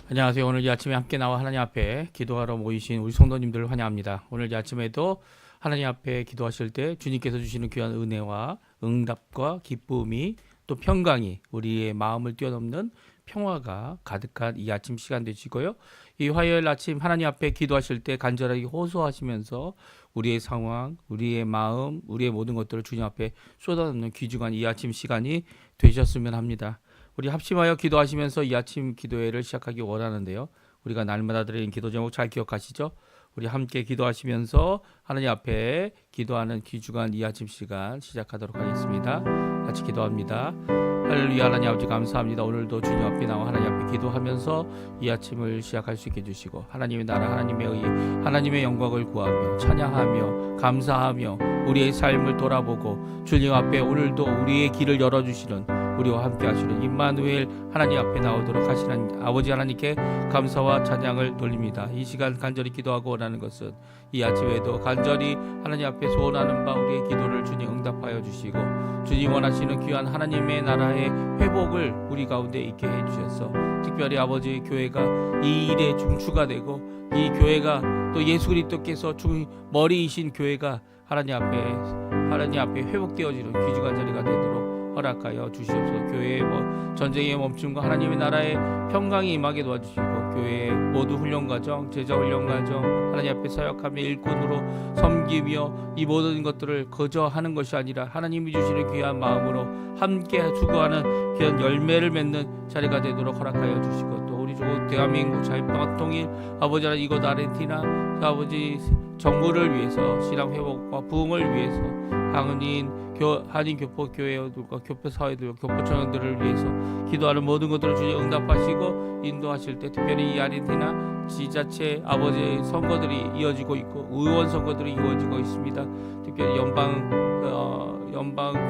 안녕하세요. 오늘 이 아침에 함께 나와 하나님 앞에 기도하러 모이신 우리 성도님들을 환영합니다. 오늘 이 아침에도 하나님 앞에 기도하실 때 주님께서 주시는 귀한 은혜와 응답과 기쁨이 또 평강이 우리의 마음을 뛰어넘는 평화가 가득한 이 아침 시간 되시고요. 이 화요일 아침 하나님 앞에 기도하실 때 간절하게 호소하시면서 우리의 상황, 우리의 마음, 우리의 모든 것들을 주님 앞에 쏟아놓는 귀중한 이 아침 시간이 되셨으면 합니다. 우리 합심하여 기도하시면서 이 아침 기도회를 시작하기 원하는데요. 우리가 날마다 드리는 기도 제목 잘 기억하시죠? 우리 함께 기도하시면서 하나님 앞에 기도하는 귀중한 이 아침 시간 시작하도록 하겠습니다. 같이 기도합니다. 할렐루야. 하나님 아버지 감사합니다. 오늘도 주님 앞에 나와 하나님 앞에 기도하면서 이 아침을 시작할 수 있게 해주시고 하나님의 나라 하나님의 의 하나님의 영광을 구하며 찬양하며 감사하며 우리의 삶을 돌아보고 주님 앞에 오늘도 우리의 길을 열어주시는 우리와 함께 하시는 임마누엘 하나님 앞에 나오도록 하시는 아버지 하나님께 감사와 찬양을 돌립니다. 이 시간 간절히 기도하고 원하는 것은 이 아침에도 간절히 하나님 앞에 소원하는 바 우리의 기도를 주님 응답하여 주시고 주님 원하시는 귀한 하나님의 나라의 회복을 우리 가운데 있게 해주셔서 특별히 아버지 교회가 이 일의 중추가 되고 이 교회가 또 예수 그리스도께서 머리이신 교회가 하나님 앞에 회복되어지는 귀중한 자리가 되도록 허락하여 주시옵소서. 교회의 전쟁의 멈춤과 하나님의 나라의 평강이 임하게 도와주시고 교회의 모두 훈련과정, 제자 훈련과정 하나님 앞에 사역하며 일꾼으로 섬기며 이 모든 것들을 거저 하는 것이 아니라 하나님이 주시는 귀한 마음으로 함께 추구하는 귀한 열매를 맺는 자리가 되도록 허락하여 주시고 또 우리 조국 대한민국 자유평화 통일 아버지 하나님 이곳 아르헨티나 아버지 정부를 위해서 신앙 회복과 부흥을 위해서 한인 교포 교회들과 교포 사회들, 교포 청년들을 위해서 기도하는 모든 것들을 주님 응답하시고 인도하실 때 특별히 이 아르헨티나 지자체 아버지의 선거들이 이어지고 있고 의원 선거들이 이어지고 있습니다. 특별히 연방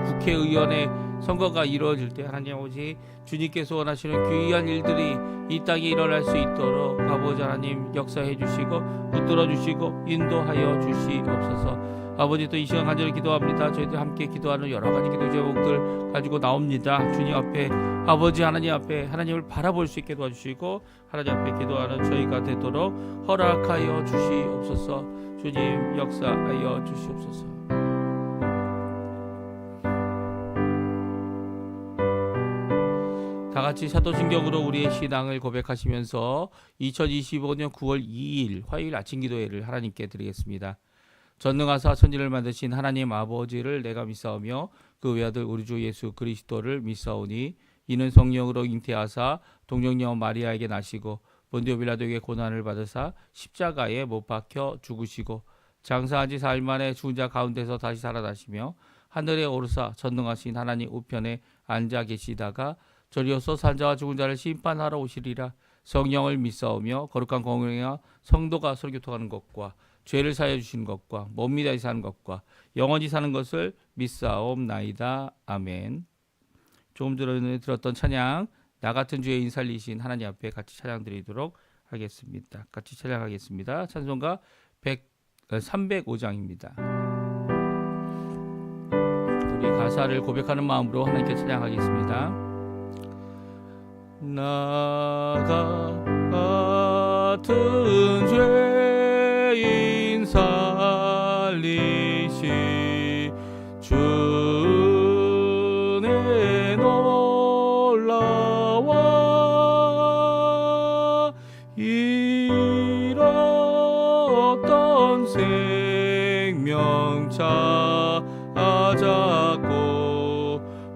국회의원의 선거가 이루어질 때 하나님 아버지 주님께서 원하시는 귀한 일들이 이 땅에 일어날 수 있도록 아버지 하나님 역사해 주시고 붙들어 주시고 인도하여 주시옵소서. 아버지 또 이 시간 간절히 기도합니다. 저희들 함께 기도하는 여러 가지 기도 제목들 가지고 나옵니다. 주님 앞에 아버지 하나님 앞에 하나님을 바라볼 수 있게 도와주시고 하나님 앞에 기도하는 저희가 되도록 허락하여 주시옵소서. 주님 역사하여 주시옵소서. 다 같이 사도신경으로 우리의 신앙을 고백하시면서 2025년 9월 2일 화요일 아침 기도회를 하나님께 드리겠습니다. 전능하사 천지를 만드신 하나님 아버지를 내가 믿사오며 그 외아들 우리 주 예수 그리스도를 믿사오니 이는 성령으로 잉태하사 동정녀 마리아에게 나시고 본디오 빌라도에게 고난을 받으사 십자가에 못 박혀 죽으시고 장사한 지 4일 만에 죽은 자 가운데서 다시 살아나시며 하늘에 오르사 전능하신 하나님 우편에 앉아 계시다가 저리로서 산자와 죽은 자를 심판하러 오시리라. 성령을 믿사오며 거룩한 공회와 성도가 설교통하는 것과 죄를 사해 주시는 것과 몸이 다시 사는 것과 영원히 사는 것을 믿사옵나이다. 아멘. 조금 전에 들었던 찬양 나 같은 죄인 살리신 하나님 앞에 같이 찬양 드리도록 하겠습니다. 같이 찬양하겠습니다. 찬송가 305장입니다. 우리 가사를 고백하는 마음으로 하나님께 찬양하겠습니다. 나 같은 죄인 살리시 주의 놀라와 잃었던 생명 찾았고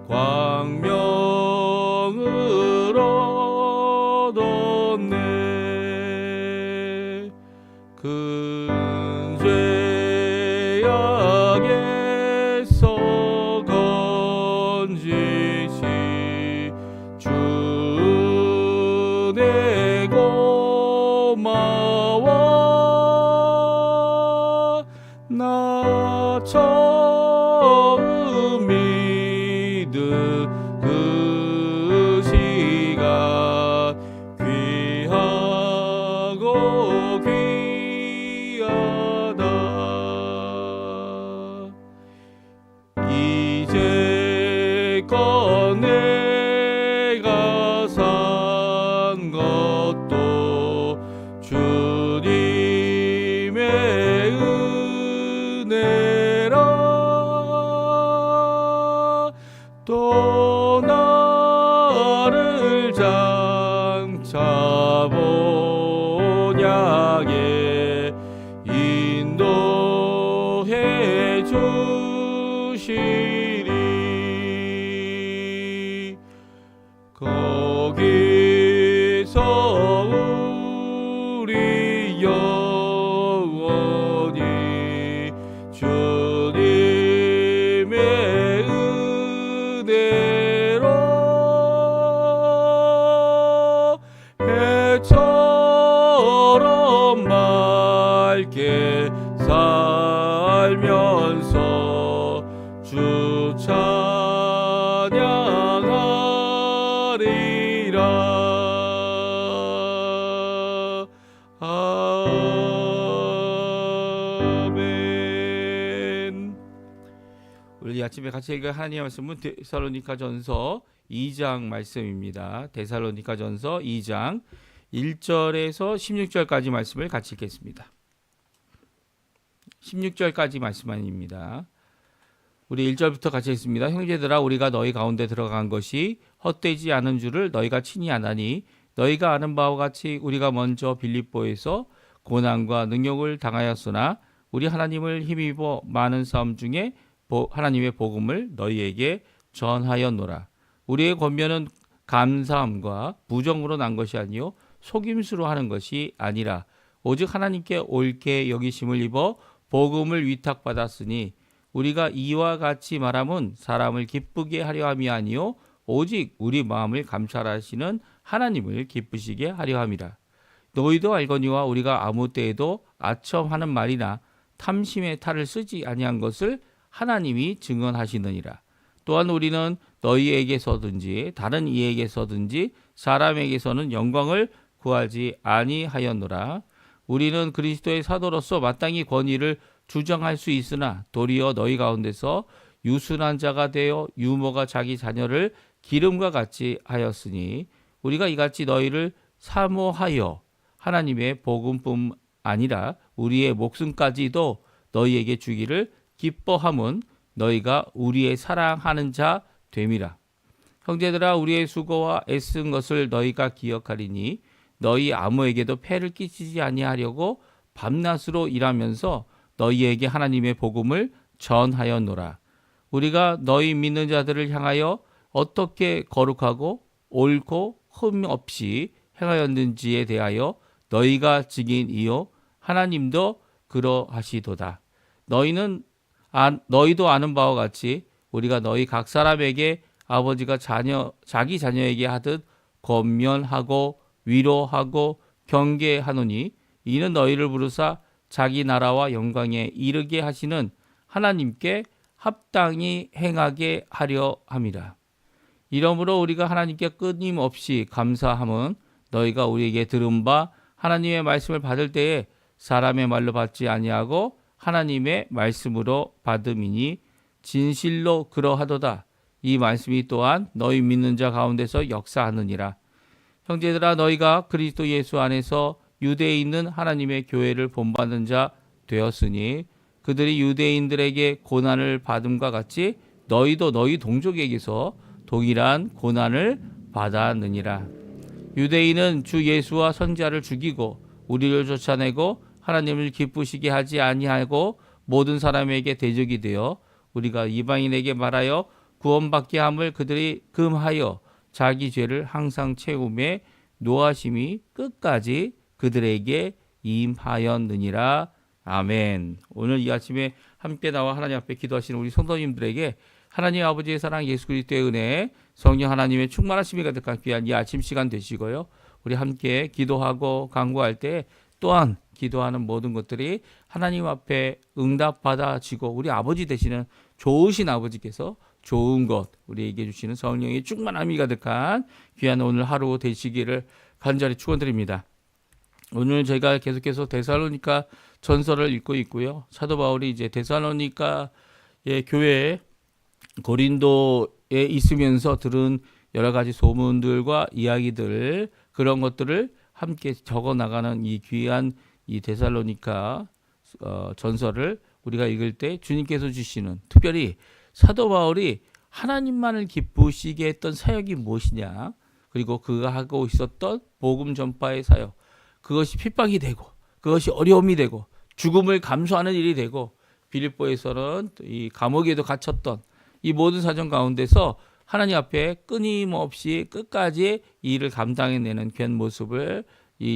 광명을 얻었네. 그 또 나를 장차 본향에 인도해 주시리. 거기서 우리 영원히 주님의 은혜로 해처럼 맑게 살면서 주 찬양하리라. 아멘. 우리 아침에 같이 읽을 하나님의 말씀은 데살로니가전서 2장 말씀입니다. 데살로니가전서 2장 1절에서 16절까지 말씀을 같이 읽겠습니다. 16절까지 말씀입니다. 우리 1절부터 같이 읽습니다. 형제들아, 우리가 너희 가운데 들어간 것이 헛되지 않은 줄을 너희가 친히 아나니, 너희가 아는 바와 같이 우리가 먼저 빌립보에서 고난과 능욕을 당하였으나 우리 하나님을 힘입어 많은 싸움 중에 하나님의 복음을 너희에게 전하였노라. 우리의 권면은 감사함과 부정으로 난 것이 아니요 속임수로 하는 것이 아니라 오직 하나님께 옳게 여기심을 입어 복음을 위탁받았으니, 우리가 이와 같이 말함은 사람을 기쁘게 하려 함이 아니요 오직 우리 마음을 감찰하시는 하나님을 기쁘시게 하려 함이라. 너희도 알거니와 우리가 아무 때에도 아첨하는 말이나 탐심의 탈을 쓰지 아니한 것을 하나님이 증언하시느니라. 또한 우리는 너희에게서든지 다른 이에게서든지 사람에게서는 영광을 구하지 아니하였노라. 우리는 그리스도의 사도로서 마땅히 권위를 주장할 수 있으나 도리어 너희 가운데서 유순한 자가 되어 유모가 자기 자녀를 기름과 같이 하였으니, 우리가 이같이 너희를 사모하여 하나님의 복음뿐 아니라 우리의 목숨까지도 너희에게 주기를 기뻐함은 너희가 우리의 사랑하는 자 됨이라. 형제들아, 우리의 수고와 애쓴 것을 너희가 기억하리니 너희 아무에게도 폐를 끼치지 아니하려고 밤낮으로 일하면서 너희에게 하나님의 복음을 전하였노라. 우리가 너희 믿는 자들을 향하여 어떻게 거룩하고 옳고 흠 없이 행하였는지에 대하여 너희가 증인이요 하나님도 그러하시도다. 너희도 아는 바와 같이 우리가 너희 각 사람에게 아버지가 자기 자녀에게 하듯 권면하고 위로하고 경계하노니, 이는 너희를 부르사 자기 나라와 영광에 이르게 하시는 하나님께 합당히 행하게 하려 함이라. 이러므로 우리가 하나님께 끊임없이 감사함은 너희가 우리에게 들은 바 하나님의 말씀을 받을 때에 사람의 말로 받지 아니하고 하나님의 말씀으로 받음이니 진실로 그러하도다. 이 말씀이 또한 너희 믿는 자 가운데서 역사하느니라. 형제들아, 너희가 그리스도 예수 안에서 유대에 있는 하나님의 교회를 본받는 자 되었으니, 그들이 유대인들에게 고난을 받음과 같이 너희도 너희 동족에게서 동일한 고난을 받았느니라. 유대인은 주 예수와 선지자를 죽이고 우리를 쫓아내고 하나님을 기쁘시게 하지 아니하고 모든 사람에게 대적이 되어 우리가 이방인에게 말하여 구원받게 함을 그들이 금하여 자기 죄를 항상 채움에 노하심이 끝까지 그들에게 임하였느니라. 아멘. 오늘 이 아침에 함께 나와 하나님 앞에 기도하시는 우리 성도님들에게 하나님 아버지의 사랑, 예수 그리스도의 은혜, 성령 하나님의 충만하심이 가득한 귀한 이 아침 시간 되시고요. 우리 함께 기도하고 간구할 때 또한 기도하는 모든 것들이 하나님 앞에 응답받아지고 우리 아버지 되시는 좋으신 아버지께서 좋은 것 우리에게 주시는 성령의 충만함이 가득한 귀한 오늘 하루 되시기를 간절히 축원드립니다. 오늘 저희가 계속해서 데살로니가 전서를 읽고 있고요. 사도 바울이 이제 데살로니가의 교회 고린도에 있으면서 들은 여러 가지 소문들과 이야기들, 그런 것들을 함께 적어 나가는 이 귀한 이 데살로니가 전서를 우리가 읽을 때 주님께서 주시는, 특별히 사도 바울이 하나님만을 기쁘시게 했던 사역이 무엇이냐? 그리고 그가 하고 있었던 복음 전파의 사역, 그것이 핍박이 되고 그것이 어려움이 되고 죽음을 감수하는 일이 되고 빌립보에서는 이 감옥에도 갇혔던 이 모든 사정 가운데서 하나님 앞에 끊임없이 끝까지 이 일을 감당해내는 귀한 모습을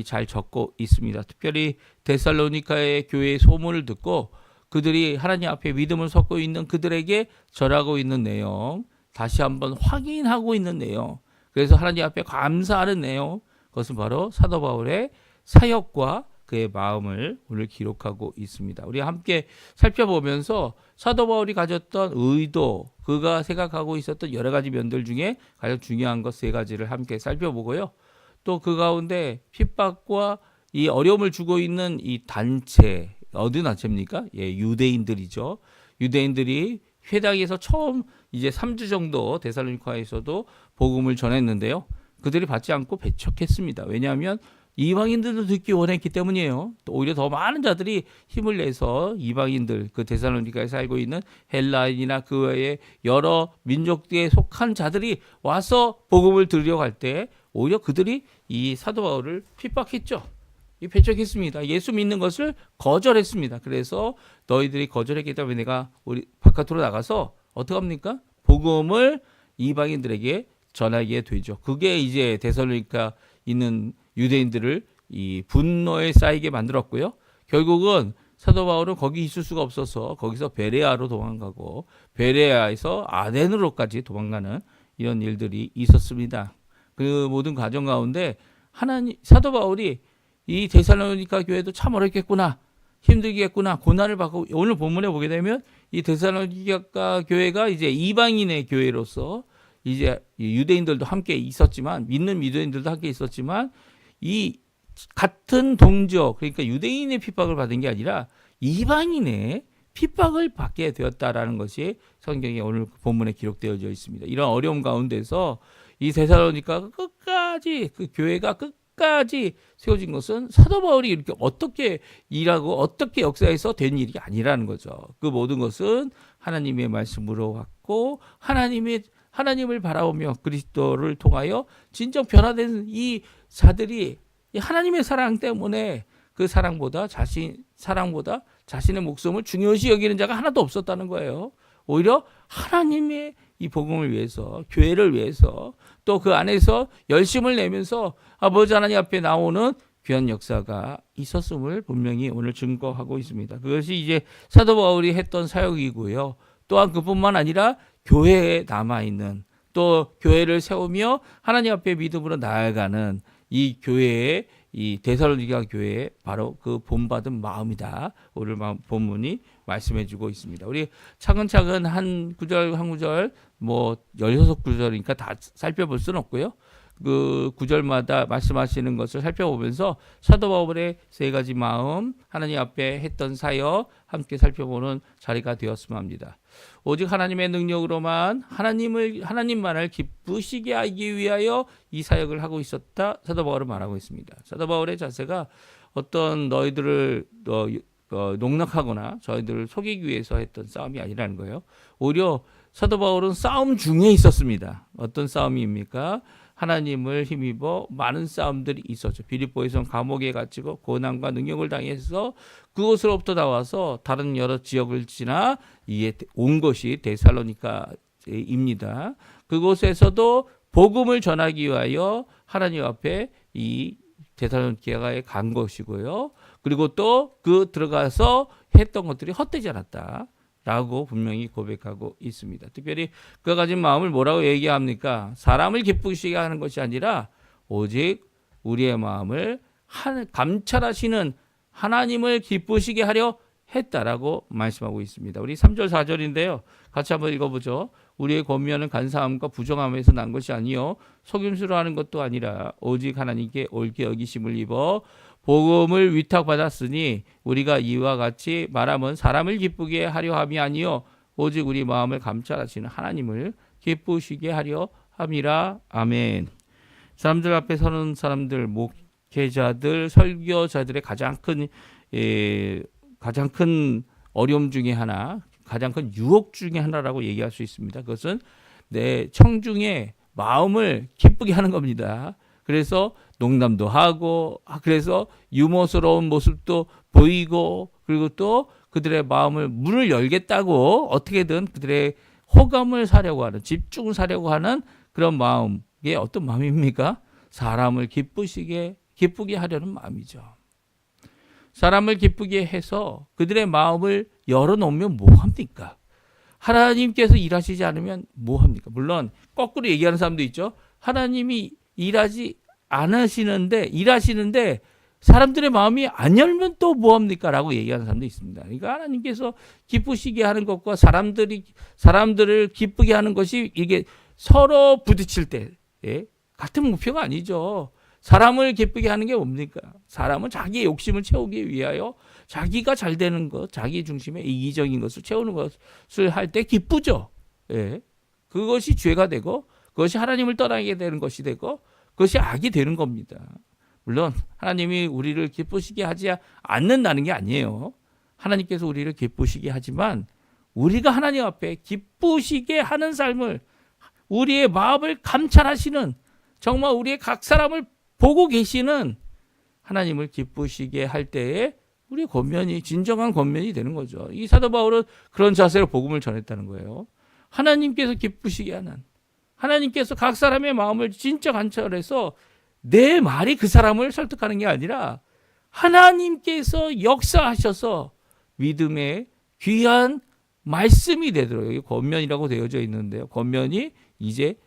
잘 적고 있습니다. 특별히 데살로니가의 교회의 소문을 듣고 그들이 하나님 앞에 믿음을 섞고 있는 그들에게 절하고 있는 내용, 다시 한번 확인하고 있는 내용, 그래서 하나님 앞에 감사하는 내용, 그것은 바로 사도 바울의 사역과 그의 마음을 오늘 기록하고 있습니다. 우리 함께 살펴보면서 사도 바울이 가졌던 의도, 그가 생각하고 있었던 여러 가지 면들 중에 가장 중요한 것 세 가지를 함께 살펴보고요. 또 그 가운데 핍박과 이 어려움을 주고 있는 이 단체, 어느 단체입니까? 유대인들이죠. 유대인들이 회당에서 처음 이제 3주 정도 데살로니가에서도 복음을 전했는데요. 그들이 받지 않고 배척했습니다. 왜냐하면 이방인들도 듣기 원했기 때문이에요. 또 오히려 더 많은 자들이 힘을 내서 이방인들, 그 데살로니가에 살고 있는 헬라인이나 그 외에 여러 민족에 속한 자들이 와서 복음을 들으려고 할 때 오히려 그들이 이 사도 바울을 핍박했죠. 배척했습니다. 예수 믿는 것을 거절했습니다. 그래서 너희들이 거절했기 때문에 내가 우리 바깥으로 나가서 어떻게 합니까? 복음을 이방인들에게 전하게 되죠. 그게 이제 데살로니가 있는 유대인들을 이 분노에 쌓이게 만들었고요. 결국은 사도 바울은 거기 있을 수가 없어서 거기서 베레아로 도망가고 베레아에서 아덴으로까지 도망가는 이런 일들이 있었습니다. 그 모든 과정 가운데 사도 바울이 이 데살로니가 교회도 참 어렵겠구나, 힘들겠구나, 고난을 받고, 오늘 본문에 보게 되면 이 데살로니가 교회가 이제 이방인의 교회로서 이제 유대인들도 함께 있었지만, 믿는 유대인들도 함께 있었지만, 이 같은 동지어, 그러니까 유대인의 핍박을 받은 게 아니라 이방인의 핍박을 받게 되었다라는 것이 성경에 오늘 본문에 기록되어져 있습니다. 이런 어려움 가운데서 이 데살로니가가 끝까지, 그 교회가 끝까지 세워진 것은 사도 바울이 이렇게 어떻게 일하고 어떻게 역사에서 된 일이 아니라는 거죠. 그 모든 것은 하나님의 말씀으로 왔고 하나님을 바라보며 그리스도를 통하여 진정 변화된 이 자들이 하나님의 사랑 때문에 그 사랑보다 자신의 목숨을 중요시 여기는 자가 하나도 없었다는 거예요. 오히려 하나님의 이 복음을 위해서, 교회를 위해서, 또 그 안에서 열심을 내면서 아버지 하나님 앞에 나오는 귀한 역사가 있었음을 분명히 오늘 증거하고 있습니다. 그것이 이제 사도 바울이 했던 사역이고요. 또한 그뿐만 아니라 교회에 남아있는, 또 교회를 세우며 하나님 앞에 믿음으로 나아가는 이 교회의, 이 데살로니가 교회의 바로 그 본받은 마음이다. 오늘 본문이 말씀해주고 있습니다. 우리 차근차근 한 구절 한 구절, 뭐 16구절이니까 다 살펴볼 수는 없고요. 그 구절마다 말씀하시는 것을 살펴보면서 사도 바울의 세 가지 마음, 하나님 앞에 했던 사역 함께 살펴보는 자리가 되었으면 합니다. 오직 하나님의 능력으로만 하나님만을 기쁘시게 하기 위하여 이 사역을 하고 있었다. 사도 바울은 말하고 있습니다. 사도 바울의 자세가 어떤 너희들을 농락하거나 저희들을 속이기 위해서 했던 싸움이 아니라는 거예요. 오히려 사도 바울은 싸움 중에 있었습니다. 어떤 싸움입니까? 하나님을 힘입어 많은 싸움들이 있었죠. 빌립보에서는 감옥에 갇히고 고난과 능력을 당해서 그곳으로부터 나와서 다른 여러 지역을 지나 이에 온 것이 데살로니가입니다. 그곳에서도 복음을 전하기 위하여 하나님 앞에 이 데살로니가에 간 것이고요. 그리고 또 그 들어가서 했던 것들이 헛되지 않았다 라고 분명히 고백하고 있습니다. 특별히 그가 가진 마음을 뭐라고 얘기합니까? 사람을 기쁘시게 하는 것이 아니라 오직 우리의 마음을 감찰하시는 하나님을 기쁘시게 하려 했다라고 말씀하고 있습니다. 우리 3절 4절인데요. 같이 한번 읽어보죠. 우리의 권면은 간사함과 부정함에서 난 것이 아니요 속임수로 하는 것도 아니라 오직 하나님께 옳게 여기심을 입어 복음을 위탁받았으니 우리가 이와 같이 말하면 사람을 기쁘게 하려 함이 아니요 오직 우리 마음을 감찰하시는 하나님을 기쁘시게 하려 함이라. 아멘. 사람들 앞에 서는 사람들, 목회자들, 설교자들의 가장 큰 어려움 중에 하나, 가장 큰 유혹 중에 하나라고 얘기할 수 있습니다. 그것은 내 청중의 마음을 기쁘게 하는 겁니다. 그래서 농담도 하고, 그래서 유머스러운 모습도 보이고, 그리고 또 그들의 마음을 문을 열겠다고 어떻게든 그들의 호감을 사려고 하는, 집중을 사려고 하는 그런 마음. 이게 어떤 마음입니까? 사람을 기쁘게 하려는 마음이죠. 사람을 기쁘게 해서 그들의 마음을 열어놓으면 뭐합니까? 하나님께서 일하시지 않으면 뭐합니까? 물론 거꾸로 얘기하는 사람도 있죠. 하나님이 일하시는데 사람들의 마음이 안 열면 또 뭐합니까? 라고 얘기하는 사람도 있습니다. 그러니까 하나님께서 기쁘시게 하는 것과 사람들을 기쁘게 하는 것이 이게 서로 부딪힐 때 같은 목표가 아니죠. 사람을 기쁘게 하는 게 뭡니까? 사람은 자기의 욕심을 채우기 위하여 자기가 잘 되는 것, 자기 중심의 이기적인 것을 채우는 것을 할 때 기쁘죠. 그것이 죄가 되고 그것이 하나님을 떠나게 되는 것이 되고 그것이 악이 되는 겁니다. 물론 하나님이 우리를 기쁘시게 하지 않는다는 게 아니에요. 하나님께서 우리를 기쁘시게 하지만 우리가 하나님 앞에 기쁘시게 하는 삶을, 우리의 마음을 감찰하시는, 정말 우리의 각 사람을 보고 계시는 하나님을 기쁘시게 할 때에 우리의 권면이 진정한 권면이 되는 거죠. 이 사도 바울은 그런 자세로 복음을 전했다는 거예요. 하나님께서 기쁘시게 하는, 하나님께서 각 사람의 마음을 진짜 관찰해서 내 말이 그 사람을 설득하는 게 아니라 하나님께서 역사하셔서 믿음의 귀한 말씀이 되도록, 여기 권면이라고 되어져 있는데요. 권면이 이제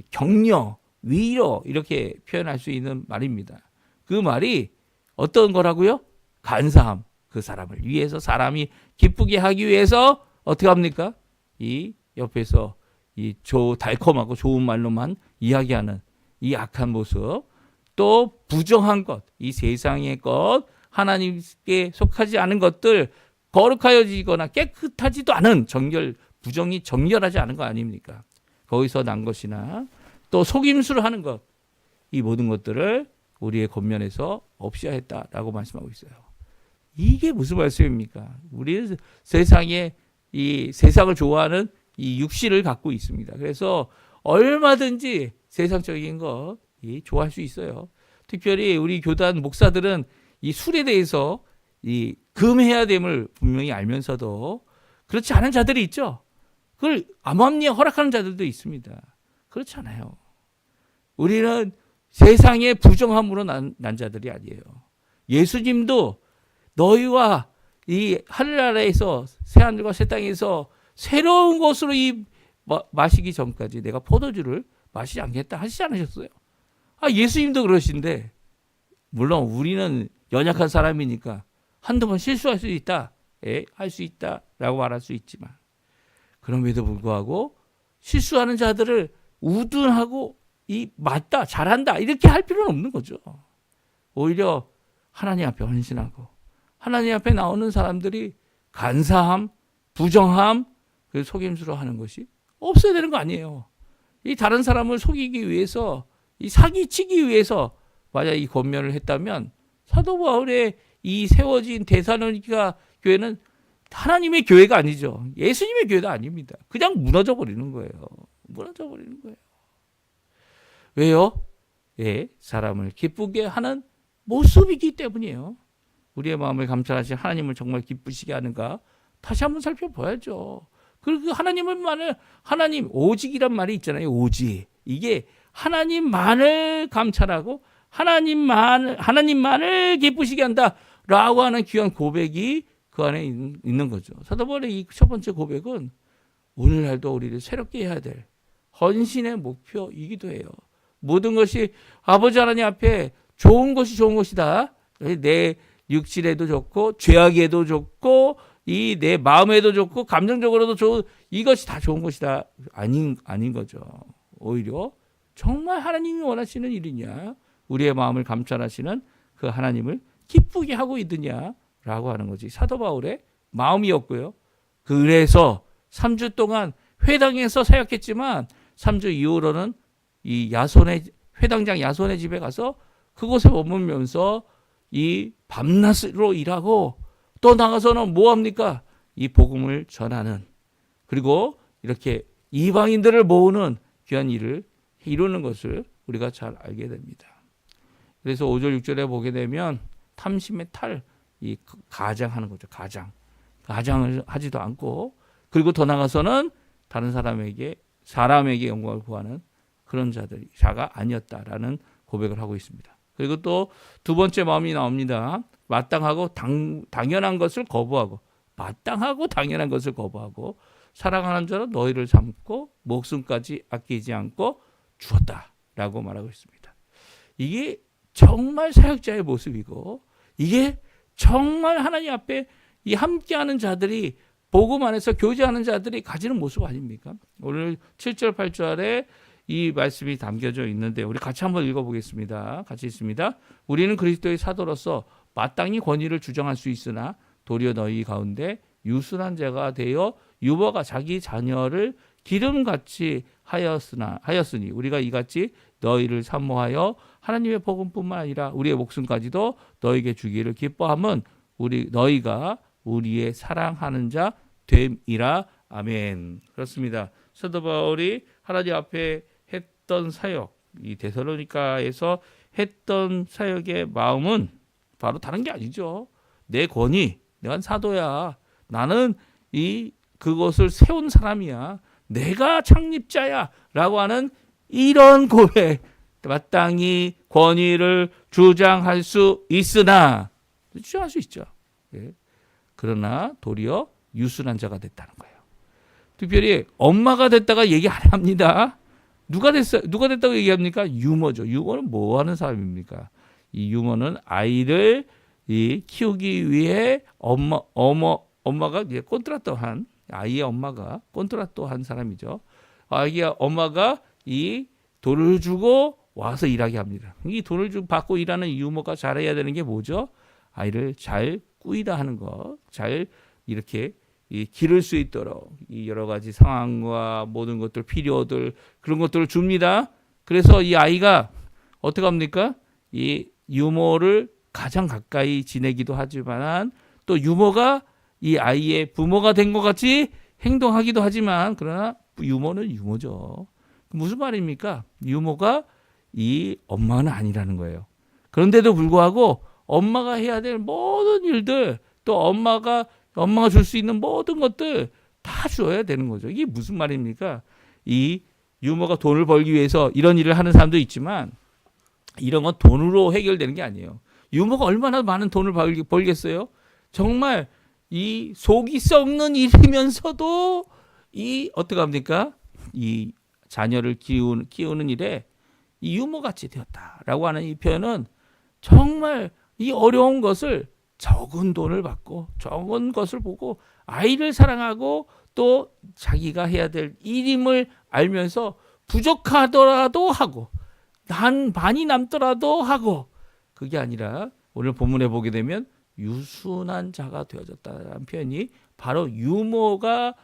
격려, 위로 이렇게 표현할 수 있는 말입니다. 그 말이 어떤 거라고요? 간사함. 그 사람을 위해서, 사람이 기쁘게 하기 위해서 어떻게 합니까? 이 옆에서 이 달콤하고 좋은 말로만 이야기하는 이 악한 모습, 또 부정한 것, 이 세상의 것, 하나님께 속하지 않은 것들, 거룩하여지거나 깨끗하지도 않은 부정이 정결하지 않은 거 아닙니까? 거기서 난 것이나 또 속임수를 하는 것, 이 모든 것들을 우리의 권면에서 없이 하였다라고 말씀하고 있어요. 이게 무슨 말씀입니까? 우리는 이 세상을 좋아하는 이 육신을 갖고 있습니다. 그래서 얼마든지 세상적인 것 좋아할 수 있어요. 특별히 우리 교단 목사들은 이 술에 대해서 이 금해야 됨을 분명히 알면서도 그렇지 않은 자들이 있죠. 그걸 암암리에 허락하는 자들도 있습니다. 그렇지 않아요. 우리는 세상의 부정함으로 난 자들이 아니에요. 예수님도 너희와 이 하늘나라에서 새하늘과 새 땅에서 새로운 것으로 마시기 전까지 내가 포도주를 마시지 않겠다 하시지 않으셨어요? 예수님도 그러신데, 물론 우리는 연약한 사람이니까 한두 번 실수할 수 있다, 할 수 있다라고 말할 수 있지만, 그럼에도 불구하고 실수하는 자들을 우둔하고 맞다, 잘한다 이렇게 할 필요는 없는 거죠. 오히려 하나님 앞에 헌신하고 하나님 앞에 나오는 사람들이 간사함, 부정함, 그 속임수로 하는 것이 없어야 되는 거 아니에요. 이 다른 사람을 속이기 위해서, 이 사기치기 위해서 만약 이 권면을 했다면 사도 바울의 이 세워진 데살로니가 교회는 하나님의 교회가 아니죠. 예수님의 교회도 아닙니다. 그냥 무너져 버리는 거예요. 무너져 버리는 거예요. 왜요? 사람을 기쁘게 하는 모습이기 때문이에요. 우리의 마음을 감찰하신 하나님을 정말 기쁘시게 하는가 다시 한번 살펴봐야죠. 그리고 하나님 오직이란 말이 있잖아요. 오직. 이게 하나님만을 감찰하고 하나님만을 기쁘시게 한다라고 하는 귀한 고백이 그 안에 있는 거죠. 사도 바울의 이 첫 번째 고백은 오늘날도 우리를 새롭게 해야 될 헌신의 목표이기도 해요. 모든 것이 아버지 하나님 앞에 좋은 것이 좋은 것이다. 내 육신에도 좋고 죄악에도 좋고 이 내 마음에도 좋고 감정적으로도 좋은, 이것이 다 좋은 것이다. 아닌 거죠. 오히려 정말 하나님이 원하시는 일이냐, 우리의 마음을 감찰하시는 그 하나님을 기쁘게 하고 있느냐라고 하는 거지. 사도 바울의 마음이었고요. 그래서 3주 동안 회당에서 사역했지만 3주 이후로는 이 회당장 야손의 집에 가서 그곳에 머물면서 이 밤낮으로 일하고, 또 나가서는 뭐 합니까? 이 복음을 전하는, 그리고 이렇게 이방인들을 모으는 귀한 일을 이루는 것을 우리가 잘 알게 됩니다. 그래서 5절 6절에 보게 되면 탐심의 탈, 이 가장하는 거죠. 가장을 하지도 않고, 그리고 더 나가서는 다른 사람에게 영광을 구하는 그런 자가 아니었다라는 고백을 하고 있습니다. 그리고 또 두 번째 마음이 나옵니다. 마땅하고 당연한 것을 거부하고, 사랑하는 자로 너희를 삼고 목숨까지 아끼지 않고 주었다라고 말하고 있습니다. 이게 정말 사역자의 모습이고, 이게 정말 하나님 앞에 이 함께하는 자들이, 복음 안에서 교제하는 자들이 가지는 모습 아닙니까? 오늘 7절 8절에 이 말씀이 담겨져 있는데 우리 같이 한번 읽어보겠습니다. 같이 있습니다. 우리는 그리스도의 사도로서 마땅히 권위를 주장할 수 있으나 도리어 너희 가운데 유순한 자가 되어 유보가 자기 자녀를 기름같이 하였으니 우리가 이같이 너희를 사모하여 하나님의 복음뿐만 아니라 우리의 목숨까지도 너희에게 주기를 기뻐함은 너희가 우리의 사랑하는 자 됨이라. 아멘. 그렇습니다. 사도 바울이 하나님 앞에 했던 사역, 이 데살로니가에서 했던 사역의 마음은 바로 다른 게 아니죠. 내 권위, 내가 사도야, 나는 그것을 세운 사람이야, 내가 창립자야 라고 하는 이런 고백, 마땅히 권위를 주장할 수 있으나, 주장할 수 있죠. 예. 그러나 도리어 유순한 자가 됐다는 거예요. 특별히 엄마가 됐다가 얘기 안 합니다. 누가 됐다고 얘기합니까? 유모죠. 유모는 뭐 하는 사람입니까? 이 유모는 아이를 키우기 위해 엄마가 꼰트라또한, 아이의 엄마가 꼰트라또한 사람이죠. 엄마가 이 돈을 주고 와서 일하게 합니다. 이 돈을 받고 일하는 유모가 잘해야 되는 게 뭐죠? 아이를 잘 꾸이다 하는 것, 잘 이렇게 기를 수 있도록 이 여러 가지 상황과 모든 것들, 필요들, 그런 것들을 줍니다. 그래서 이 아이가 어떻게 합니까? 이 유모를 가장 가까이 지내기도 하지만 또 유모가 이 아이의 부모가 된 것 같이 행동하기도 하지만, 그러나 유모는 유모죠. 무슨 말입니까? 유모가 이 엄마는 아니라는 거예요. 그런데도 불구하고 엄마가 해야 될 모든 일들, 또 엄마가 줄 수 있는 모든 것들 다 줘야 되는 거죠. 이게 무슨 말입니까? 이 유모가 돈을 벌기 위해서 이런 일을 하는 사람도 있지만, 이런 건 돈으로 해결되는 게 아니에요. 유모가 얼마나 많은 돈을 벌겠어요? 정말 이 속이 썩는 일이면서도 어떻게 합니까? 이 자녀를 키우는 일에 이 유모같이 되었다라고 하는 이 표현은 정말 이 어려운 것을 적은 돈을 받고 적은 것을 보고 아이를 사랑하고 또 자기가 해야 될 일임을 알면서 부족하더라도 하고 많이 남더라도 하고, 그게 아니라 오늘 본문에 보게 되면 유순한 자가 되어졌다는 표현이 바로 유모가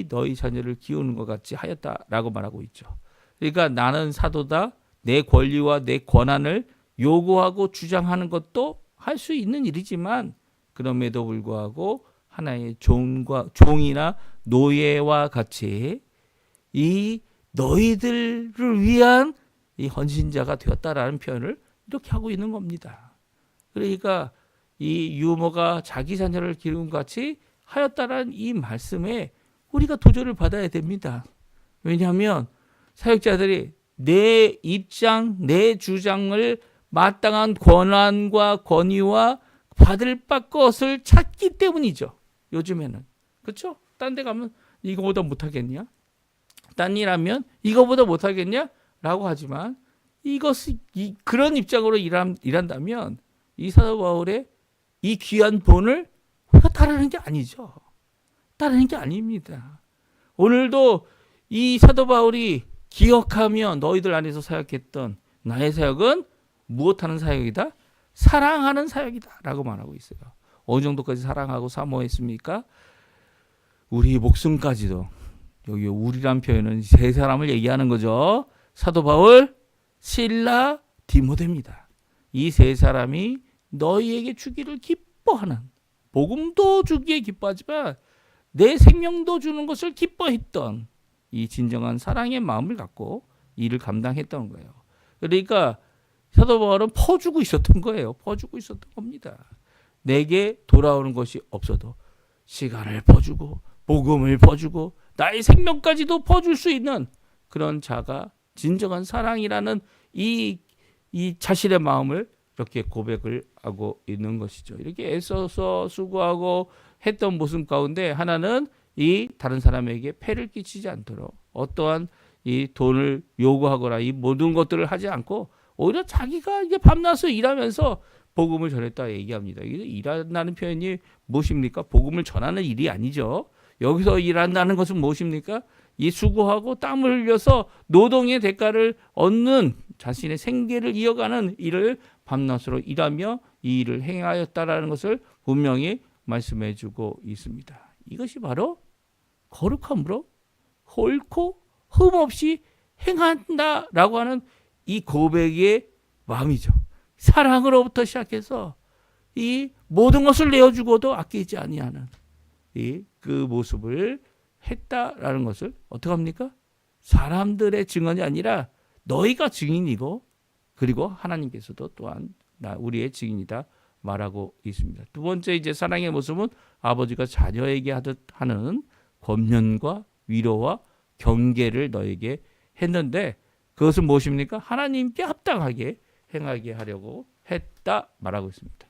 너희 자녀를 키우는 것 같이 하였다라고 말하고 있죠. 그러니까 나는 사도다, 내 권리와 내 권한을 요구하고 주장하는 것도 할 수 있는 일이지만, 그럼에도 불구하고 하나의 종이나 노예와 같이 이 너희들을 위한 이 헌신자가 되었다라는 표현을 이렇게 하고 있는 겁니다. 그러니까 이 유모가 자기 자녀를 기르는 것 같이 하였다라는 이 말씀에 우리가 도전을 받아야 됩니다. 왜냐하면 사역자들이 내 입장, 내 주장을 마땅한 권한과 권위와 받을 것을 찾기 때문이죠. 요즘에는. 그렇죠? 딴 데 가면 이거보다 못하겠냐? 딴 일 하면 이거보다 못하겠냐? 라고 하지만 그런 입장으로 일한다면 이 사도 바울의 이 귀한 본을 우리가 따르는 게 아니죠. 따르는 게 아닙니다. 오늘도 이 사도 바울이 기억하며 너희들 안에서 사역했던 나의 사역은 무엇하는 사역이다? 사랑하는 사역이다 라고 말하고 있어요. 어느 정도까지 사랑하고 사모했습니까? 우리 목숨까지도. 여기 우리란 표현은 세 사람을 얘기하는 거죠. 사도 바울, 실라, 디모데입니다. 이 세 사람이 너희에게 주기를 기뻐하는, 복음도 주기에 기뻐하지만 내 생명도 주는 것을 기뻐했던 이 진정한 사랑의 마음을 갖고 일을 감당했던 거예요. 그러니까 사도 바울은 퍼주고 있었던 거예요. 퍼주고 있었던 겁니다. 내게 돌아오는 것이 없어도 시간을 퍼주고 복음을 퍼주고 나의 생명까지도 퍼줄 수 있는 그런 자가 진정한 사랑이라는 이 자신의 마음을 이렇게 고백을 하고 있는 것이죠. 이렇게 애써서 수고하고 했던 모습 가운데 하나는 이 다른 사람에게 폐를 끼치지 않도록 어떠한 이 돈을 요구하거나 이 모든 것들을 하지 않고 오히려 자기가 이게 밤낮을 일하면서 복음을 전했다 얘기합니다. 일한다는 표현이 무엇입니까? 복음을 전하는 일이 아니죠. 여기서 일한다는 것은 무엇입니까? 이 수고하고 땀을 흘려서 노동의 대가를 얻는 자신의 생계를 이어가는 일을 밤낮으로 일하며 이 일을 행하였다라는 것을 분명히 말씀해주고 있습니다. 이것이 바로 거룩함으로 옳고 흠없이 행한다라고 하는 이 고백의 마음이죠. 사랑으로부터 시작해서 이 모든 것을 내어주고도 아끼지 아니하는 그 모습을 했다라는 것을 어떻게 합니까? 사람들의 증언이 아니라 너희가 증인이고 그리고 하나님께서도 또한 우리의 증인이다 말하고 있습니다. 두 번째 이제 사랑의 모습은 아버지가 자녀에게 하듯 하는 권면과 위로와 경계를 너에게 했는데 그것은 무엇입니까? 하나님께 합당하게 행하게 하려고 했다 말하고 있습니다.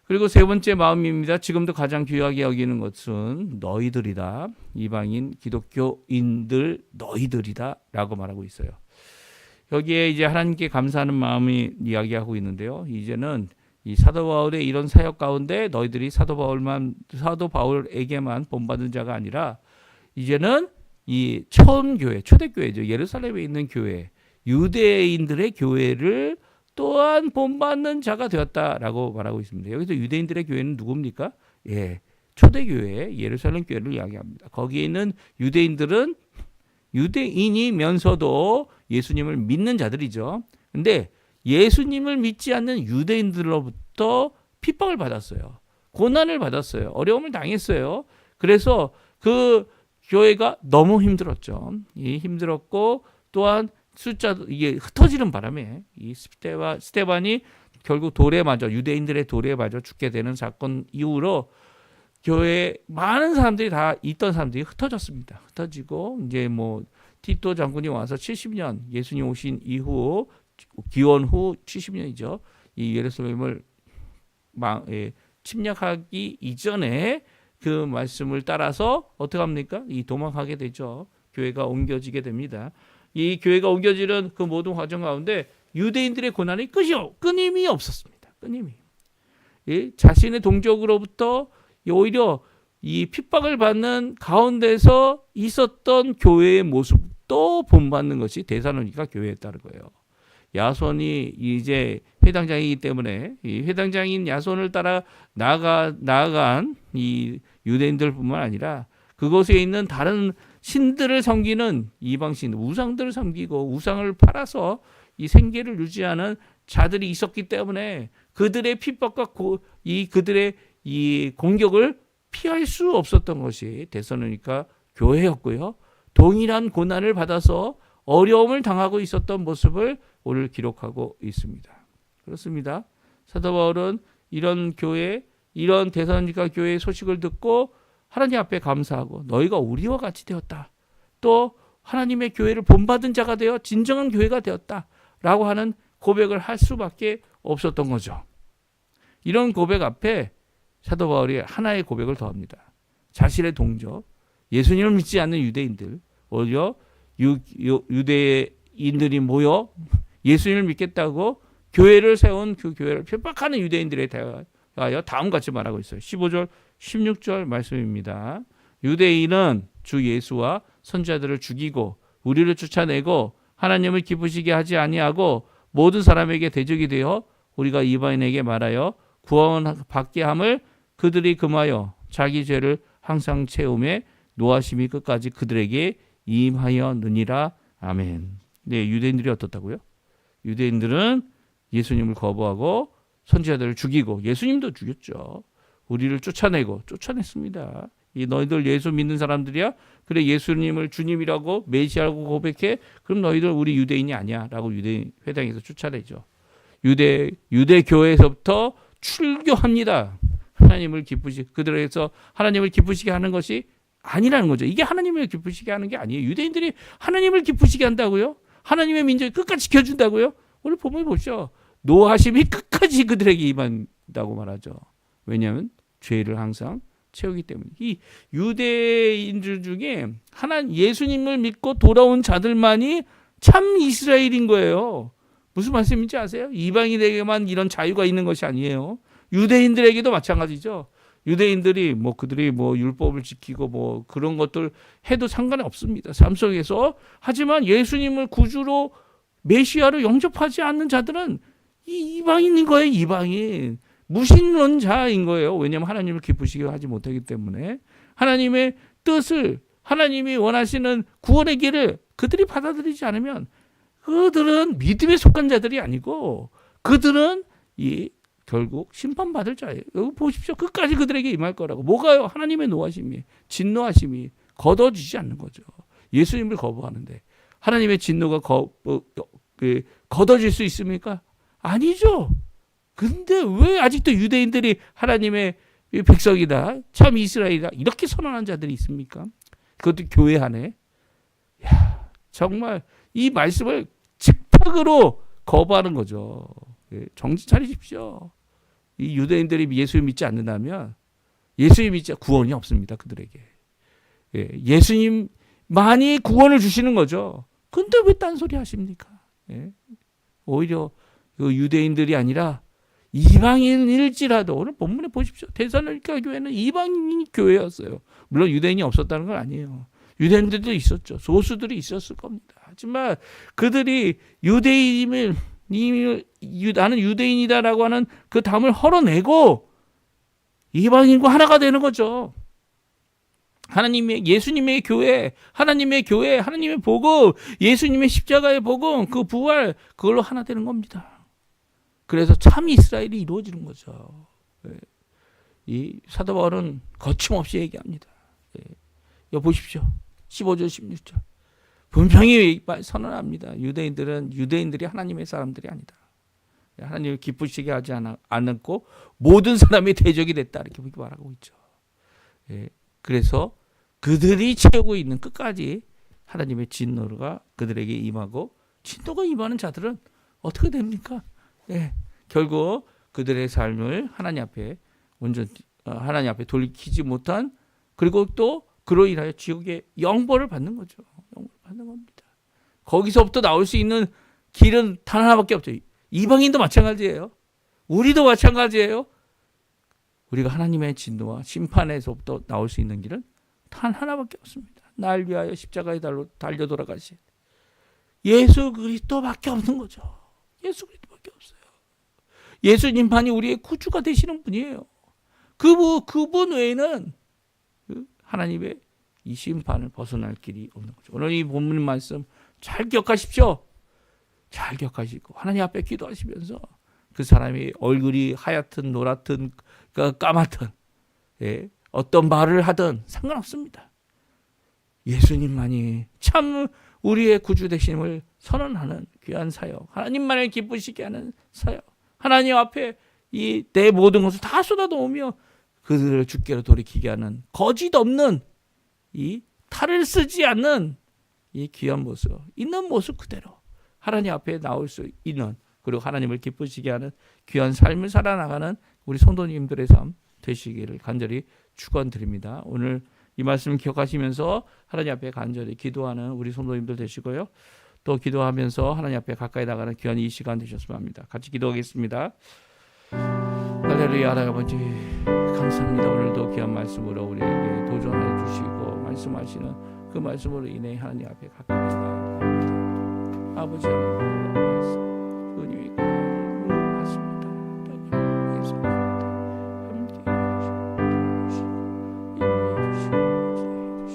그리고 세 번째 마음입니다. 지금도 가장 귀하게 여기는 것은 너희들이다. 이방인 기독교인들 너희들이다 라고 말하고 있어요. 여기에 이제 하나님께 감사하는 마음이 이야기하고 있는데요. 이제는 이 사도 바울의 이런 사역 가운데 너희들이 사도 바울에게만 본받은 자가 아니라 이제는 이 처음교회, 초대교회죠. 예루살렘에 있는 교회, 유대인들의 교회를 또한 본받는 자가 되었다라고 말하고 있습니다. 여기서 유대인들의 교회는 누굽니까? 초대교회, 예루살렘 교회를 이야기합니다. 거기에 있는 유대인들은 유대인이면서도 예수님을 믿는 자들이죠. 근데 예수님을 믿지 않는 유대인들로부터 핍박을 받았어요. 고난을 받았어요. 어려움을 당했어요. 그래서 그 교회가 너무 힘들었죠. 힘들었고 또한 숫자도 이게 흩어지는 바람에 이 스데반이 결국 돌에 맞아 유대인들의 돌에 맞아 죽게 되는 사건 이후로 교회에 많은 사람들이 다 있던 사람들이 흩어졌습니다. 흩어지고 이제 뭐 티토 장군이 와서 70년 예수님 오신 이후 기원 후 70년이죠. 이 예루살렘을 침략하기 이전에 그 말씀을 따라서 어떻게 합니까? 이 도망가게 되죠. 교회가 옮겨지게 됩니다. 이 교회가 옮겨지는 그 모든 과정 가운데 유대인들의 고난이 끊임이 없었습니다. 끊임이. 자신의 동족으로부터 오히려 이 핍박을 받는 가운데서 있었던 교회의 모습도 본받는 것이 데살로니가 교회였다는 거예요. 야손이 이제 회당장이기 때문에 이 회당장인 야손을 따라 나아간 이 유대인들뿐만 아니라 그곳에 있는 다른 신들을 섬기는 이방신, 우상들을 섬기고 우상을 팔아서 이 생계를 유지하는 자들이 있었기 때문에 그들의 핍박과 그들의 이 공격을 피할 수 없었던 것이 데살로니가 교회였고요. 동일한 고난을 받아서 어려움을 당하고 있었던 모습을 오늘 기록하고 있습니다. 그렇습니다. 사도 바울은 이런 교회, 이런 데살로니가 교회의 소식을 듣고 하나님 앞에 감사하고 너희가 우리와 같이 되었다. 또 하나님의 교회를 본받은 자가 되어 진정한 교회가 되었다. 라고 하는 고백을 할 수밖에 없었던 거죠. 이런 고백 앞에 사도 바울이 하나의 고백을 더합니다. 자신의 동족, 예수님을 믿지 않는 유대인들, 오히려 유대인들이 모여 예수님을 믿겠다고 교회를 세운 그 교회를 핍박하는 유대인들에 대하여 다음같이 말하고 있어요. 15절, 16절 말씀입니다. 유대인은 주 예수와 선지자들을 죽이고 우리를 쫓아내고 하나님을 기쁘시게 하지 아니하고 모든 사람에게 대적이 되어 우리가 이방인에게 말하여 구원받게 함을 그들이 금하여 자기 죄를 항상 채우매 노하심이 끝까지 그들에게 임하였느니라. 아멘. 네, 유대인들이 어떻다고요? 유대인들은 예수님을 거부하고 선지자들을 죽이고 예수님도 죽였죠. 우리를 쫓아냈습니다. 이 너희들 예수 믿는 사람들이야? 그래 예수님을 주님이라고 메시아라고 고백해? 그럼 너희들 우리 유대인이 아니야 라고 유대인 회당에서 쫓아내죠. 유대 교회에서부터 출교합니다. 하나님을 그들에게서 하나님을 기쁘시게 하는 것이 아니라는 거죠. 이게 하나님을 기쁘시게 하는 게 아니에요. 유대인들이 하나님을 기쁘시게 한다고요? 하나님의 민족을 끝까지 지켜준다고요? 오늘 본문 보시죠. 노하심이 끝까지 그들에게 임한다고 말하죠. 왜냐하면 죄를 항상 채우기 때문에. 이 유대인들 중에 예수님을 믿고 돌아온 자들만이 참 이스라엘인 거예요. 무슨 말씀인지 아세요? 이방인에게만 이런 자유가 있는 것이 아니에요. 유대인들에게도 마찬가지죠. 유대인들이 그들이 율법을 지키고 그런 것들 해도 상관이 없습니다. 삶 속에서. 하지만 예수님을 구주로 메시아로 영접하지 않는 자들은 이방인인 거예요. 이방인. 무신론자인 거예요. 왜냐하면 하나님을 기쁘시게 하지 못하기 때문에. 하나님의 뜻을, 하나님이 원하시는 구원의 길을 그들이 받아들이지 않으면 그들은 믿음에 속한 자들이 아니고 그들은 결국 심판받을 자예요. 여기 보십시오. 끝까지 그들에게 임할 거라고. 뭐가요? 하나님의 노하심이, 진노하심이 걷어지지 않는 거죠. 예수님을 거부하는데 하나님의 진노가 걷어질 수 있습니까? 아니죠. 근데 왜 아직도 유대인들이 하나님의 백성이다, 참 이스라엘이다 이렇게 선언한 자들이 있습니까? 그것도 교회 안에. 정말 이 말씀을 즉각으로 거부하는 거죠. 정신 차리십시오. 이 유대인들이 예수를 믿지 않는다면 예수님 믿지 구원이 없습니다. 그들에게. 예수님만이 구원을 주시는 거죠. 근데 왜 딴소리 하십니까? 오히려 그 유대인들이 아니라 이방인일지라도 오늘 본문에 보십시오. 데살로니가 교회는 이방인 교회였어요. 물론 유대인이 없었다는 건 아니에요. 유대인들도 있었죠. 소수들이 있었을 겁니다. 하지만 그들이 나는 유대인이다라고 하는 그 담을 헐어내고 이방인과 하나가 되는 거죠. 예수님의 교회, 하나님의 복음, 예수님의 십자가의 복음, 그 부활, 그걸로 하나 되는 겁니다. 그래서 참 이스라엘이 이루어지는 거죠. 이 사도 바울은 거침없이 얘기합니다. 여기 보십시오. 15절, 16절. 분명히 선언합니다. 유대인들이 하나님의 사람들이 아니다. 하나님을 기쁘시게 하지 않았고 모든 사람이 대적이 됐다. 이렇게 말하고 있죠. 그래서 그들이 채우고 있는 끝까지 하나님의 진노가 그들에게 임하고, 진노가 임하는 자들은 어떻게 됩니까? 결국 그들의 삶을 하나님 앞에 돌이키지 못한, 그리고 또 그로 인하여 지옥의 영벌을 받는 거죠. 영벌을 받는 겁니다. 거기서부터 나올 수 있는 길은 단 하나밖에 없죠. 이방인도 마찬가지예요. 우리도 마찬가지예요. 우리가 하나님의 진노와 심판에서부터 나올 수 있는 길은 단 하나밖에 없습니다. 날 위하여 십자가에 달려 돌아가신 예수 그리스도밖에 없는 거죠. 예수 그리스도밖에 없어요. 예수님만이 우리의 구주가 되시는 분이에요. 그분 외에는 하나님의 이 심판을 벗어날 길이 없는 거죠. 오늘 이 본문 말씀 잘 기억하십시오. 잘 기억하시고 하나님 앞에 기도하시면서 그 사람이 얼굴이 하얗든 노랗든 까맣든 어떤 말을 하든 상관없습니다. 예수님만이 참 우리의 구주 되심을 선언하는 귀한 사역, 하나님만을 기쁘시게 하는 사역, 하나님 앞에 내 모든 것을 다 쏟아놓으며 그들을 주께로 돌이키게 하는 거짓 없는 이 탈을 쓰지 않는 이 귀한 모습, 있는 모습 그대로 하나님 앞에 나올 수 있는, 그리고 하나님을 기쁘시게 하는 귀한 삶을 살아나가는 우리 성도님들의 삶 되시기를 간절히 축원드립니다. 오늘 이 말씀 기억하시면서 하나님 앞에 간절히 기도하는 우리 성도님들 되시고요. 또 기도하면서 하나님 앞에 가까이 나가는 귀한 이 시간 되셨으면 합니다. 같이 기도하겠습니다. 할렐루야. 하나님 아버지 감사합니다. 오늘도 귀한 말씀으로 우리에게 도전해 주시고 말씀하시는 그 말씀으로 인해 하나님 앞에 가까이 나갑니다. 아버지 하나님